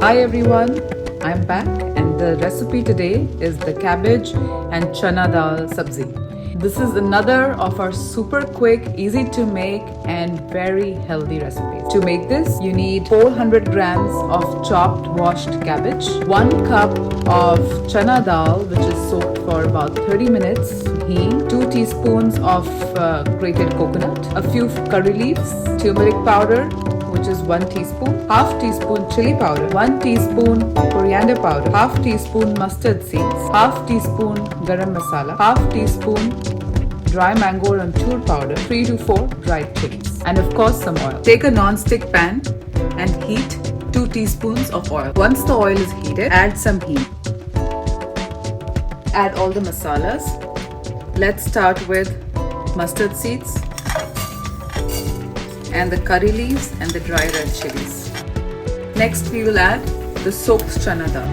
Hi everyone, I'm back and the recipe today is the cabbage and chana dal sabji. This is another of our super quick, easy to make and very healthy recipes. To make this, you need 400 grams of chopped washed cabbage, 1 cup of chana dal which is soaked for about 30 minutes, ghee, 2 teaspoons of grated coconut, a few curry leaves, turmeric powder which is 1 teaspoon, half teaspoon chili powder, 1 teaspoon coriander powder, half teaspoon mustard seeds, half teaspoon garam masala, half teaspoon dry mango or amchur powder, 3 to 4 dried chilies, and of course some oil. Take a non-stick pan and heat 2 teaspoons of oil. Once the oil is heated, add some ghee. Add all the masalas. Let's start with mustard seeds and the curry leaves and the dry red chilies. Next we will add the soaked chana dal.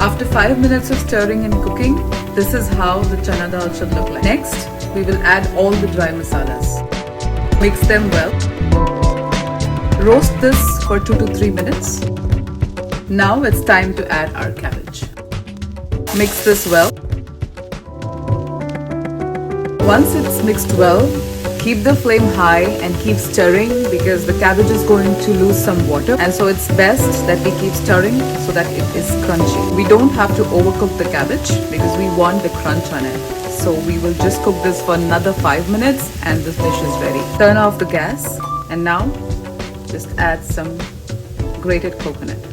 After 5 minutes of stirring and cooking, this is how the chana dal should look like. Next, we will add all the dry masalas. Mix them well. Roast this for 2 to 3 minutes. Now it's time to add our cabbage. Mix this well. Once it's mixed well, keep the flame high and keep stirring because the cabbage is going to lose some water, and so it's best that we keep stirring so that it is crunchy. We don't have to overcook the cabbage because we want the crunch on it. So we will just cook this for another 5 minutes and this dish is ready. Turn off the gas and now just add some grated coconut.